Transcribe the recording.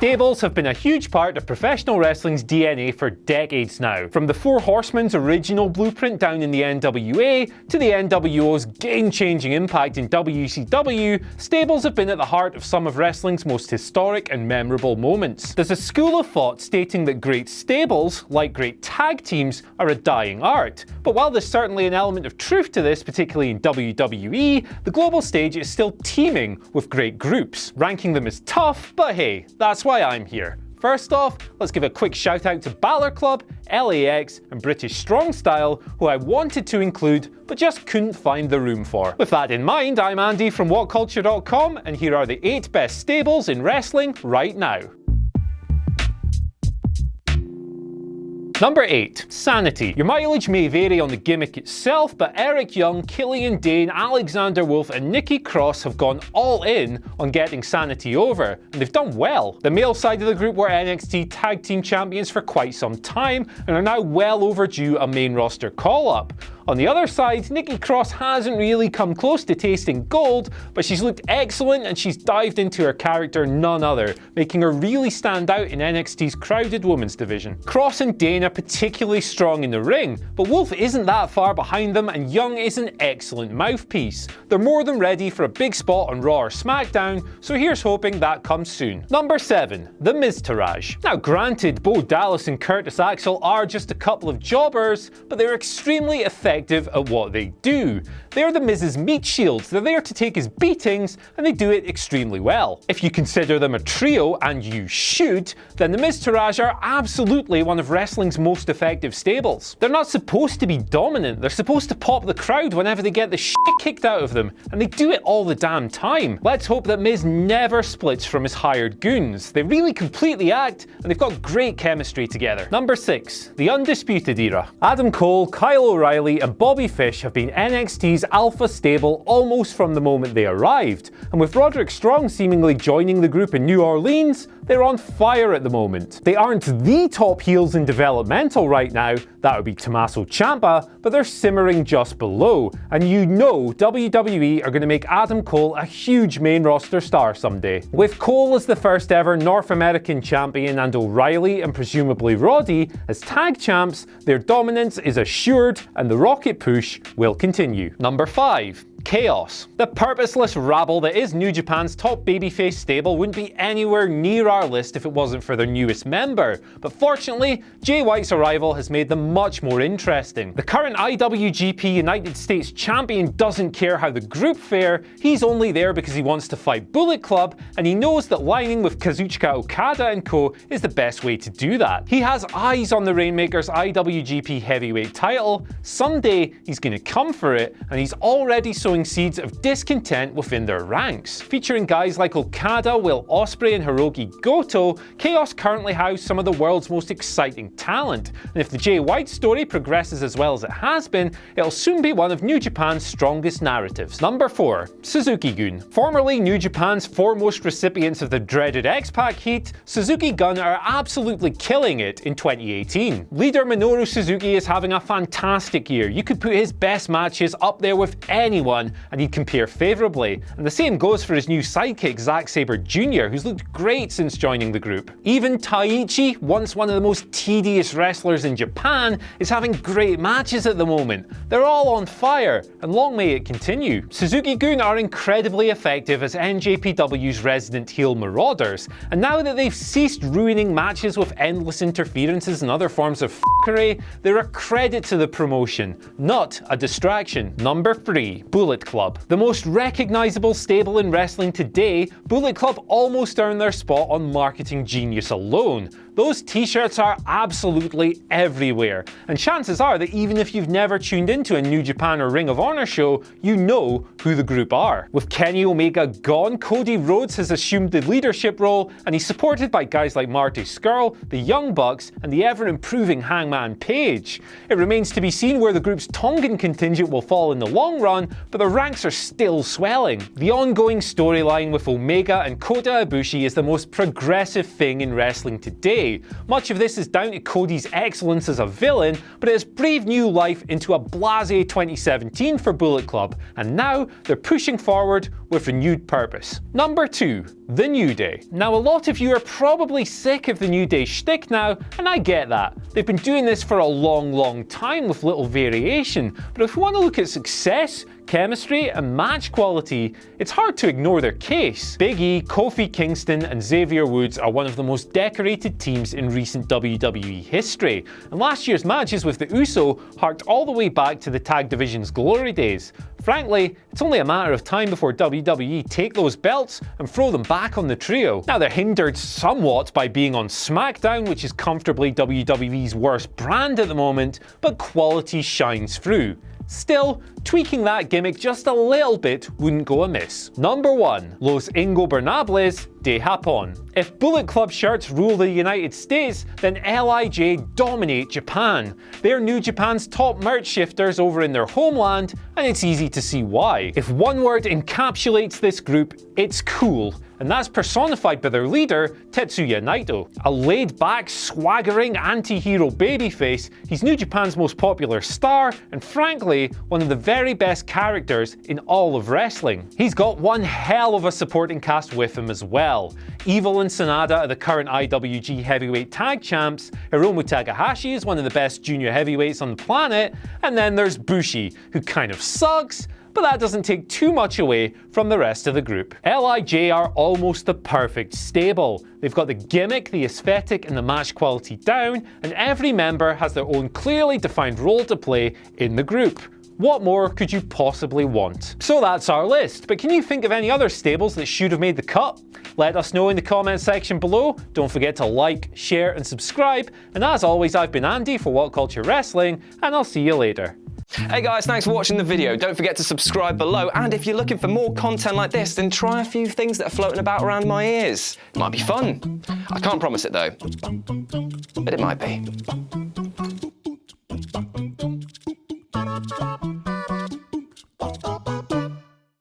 Stables have been a huge part of professional wrestling's DNA for decades now. From the Four Horsemen's original blueprint down in the NWA to the NWO's game-changing impact in WCW, stables have been at the heart of some of wrestling's most historic and memorable moments. There's a school of thought stating that great stables, like great tag teams, are a dying art. But while there's certainly an element of truth to this, particularly in WWE, the global stage is still teeming with great groups. Ranking them is tough, but hey, that's why I'm here. First off, let's give a quick shout out to Balor Club, LAX, and British Strong Style, who I wanted to include, but just couldn't find the room for. With that in mind, I'm Andy from WhatCulture.com, and here are the 8 best stables in wrestling right now. Number 8. Sanity. Your mileage may vary on the gimmick itself, but Eric Young, Killian Dane, Alexander Wolf and Nikki Cross have gone all in on getting Sanity over, and they've done well. The male side of the group were NXT Tag Team Champions for quite some time, and are now well overdue a main roster call-up. On the other side, Nikki Cross hasn't really come close to tasting gold, but she's looked excellent and she's dived into her character none other, making her really stand out in NXT's crowded women's division. Cross and Dane are particularly strong in the ring, but Wolf isn't that far behind them and Young is an excellent mouthpiece. They're more than ready for a big spot on Raw or SmackDown, so here's hoping that comes soon. Number 7. The Miztourage. Now granted, Bo Dallas and Curtis Axel are just a couple of jobbers, but they're extremely effective at what they do. They're the Miz's meat shields, they're there to take his beatings, and they do it extremely well. If you consider them a trio, and you should, then the Miztourage are absolutely one of wrestling's most effective stables. They're not supposed to be dominant, they're supposed to pop the crowd whenever they get the shit kicked out of them, and they do it all the damn time. Let's hope that Miz never splits from his hired goons. They really completely act, and they've got great chemistry together. Number 6. The Undisputed Era. Adam Cole, Kyle O'Reilly, and Bobby Fish have been NXT's alpha stable almost from the moment they arrived, and with Roderick Strong seemingly joining the group in New Orleans, they're on fire at the moment. They aren't the top heels in developmental right now, that would be Tommaso Ciampa, but they're simmering just below, and you know WWE are going to make Adam Cole a huge main roster star someday. With Cole as the first ever North American champion and O'Reilly and presumably Roddy as tag champs, their dominance is assured and the rocket push will continue. Number 5. Chaos. The purposeless rabble that is New Japan's top babyface stable wouldn't be anywhere near our list if it wasn't for their newest member, but fortunately, Jay White's arrival has made them much more interesting. The current IWGP United States champion doesn't care how the group fare, he's only there because he wants to fight Bullet Club, and he knows that lining with Kazuchika Okada and co is the best way to do that. He has eyes on the Rainmaker's IWGP heavyweight title, someday he's gonna come for it, and he's already sowing seeds of discontent within their ranks. Featuring guys like Okada, Will Ospreay and Hiroki Goto, Chaos currently house some of the world's most exciting talent, and if the Jay White story progresses as well as it has been, it'll soon be one of New Japan's strongest narratives. Number 4. Suzuki Gun. Formerly New Japan's foremost recipients of the dreaded X-Pac heat, Suzuki Gun are absolutely killing it in 2018. Leader Minoru Suzuki is having a fantastic year. You could put his best matches up there with anyone and he'd compare favourably. And the same goes for his new sidekick Zack Sabre Jr., who's looked great since joining the group. Even Taichi, once one of the most tedious wrestlers in Japan, is having great matches at the moment. They're all on fire, and long may it continue. Suzuki Gun are incredibly effective as NJPW's resident heel marauders, and now that they've ceased ruining matches with endless interferences and other forms of f***ery, they're a credit to the promotion, not a distraction. Number 3. Bullet Club. The most recognisable stable in wrestling today, Bullet Club almost earned their spot on Marketing Genius alone. Those t-shirts are absolutely everywhere, and chances are that even if you've never tuned into a New Japan or Ring of Honor show, you know who the group are. With Kenny Omega gone, Cody Rhodes has assumed the leadership role, and he's supported by guys like Marty Scurll, the Young Bucks, and the ever-improving Hangman Page. It remains to be seen where the group's Tongan contingent will fall in the long run, but the ranks are still swelling. The ongoing storyline with Omega and Kota Ibushi is the most progressive thing in wrestling today, way. Much of this is down to Cody's excellence as a villain, but it has breathed new life into a blasé 2017 for Bullet Club, and now they're pushing forward with renewed purpose. Number 2. The New Day. Now, a lot of you are probably sick of the New Day shtick now, and I get that. They've been doing this for a long time with little variation, but if we want to look at success, chemistry and match quality, it's hard to ignore their case. Big E, Kofi Kingston and Xavier Woods are one of the most decorated teams in recent WWE history, and last year's matches with the Uso harked all the way back to the tag division's glory days. Frankly, it's only a matter of time before WWE take those belts and throw them back on the trio. Now, they're hindered somewhat by being on SmackDown, which is comfortably WWE's worst brand at the moment, but quality shines through. Still, tweaking that gimmick just a little bit wouldn't go amiss. Number 1. Los Ingobernables de Japón. If Bullet Club shirts rule the United States, then LIJ dominate Japan. They're New Japan's top merch shifters over in their homeland, and it's easy to see why. If one word encapsulates this group, it's cool. And that's personified by their leader, Tetsuya Naito. A laid-back, swaggering anti-hero babyface, he's New Japan's most popular star, and frankly, one of the very best characters in all of wrestling. He's got one hell of a supporting cast with him as well. Evil and Sanada are the current IWG Heavyweight Tag Champs, Hiromu Takahashi is one of the best junior heavyweights on the planet, and then there's Bushi, who kind of sucks, but that doesn't take too much away from the rest of the group. LIJ are almost the perfect stable. They've got the gimmick, the aesthetic and the match quality down, and every member has their own clearly defined role to play in the group. What more could you possibly want? So that's our list, but can you think of any other stables that should have made the cut? Let us know in the comment section below. Don't forget to like, share and subscribe, and as always, I've been Andy for What Culture Wrestling, and I'll see you later. Hey guys, thanks for watching the video. Don't forget to subscribe below, and if you're looking for more content like this, then try a few things that are floating about around my ears. It might be fun. I can't promise it though, but it might be.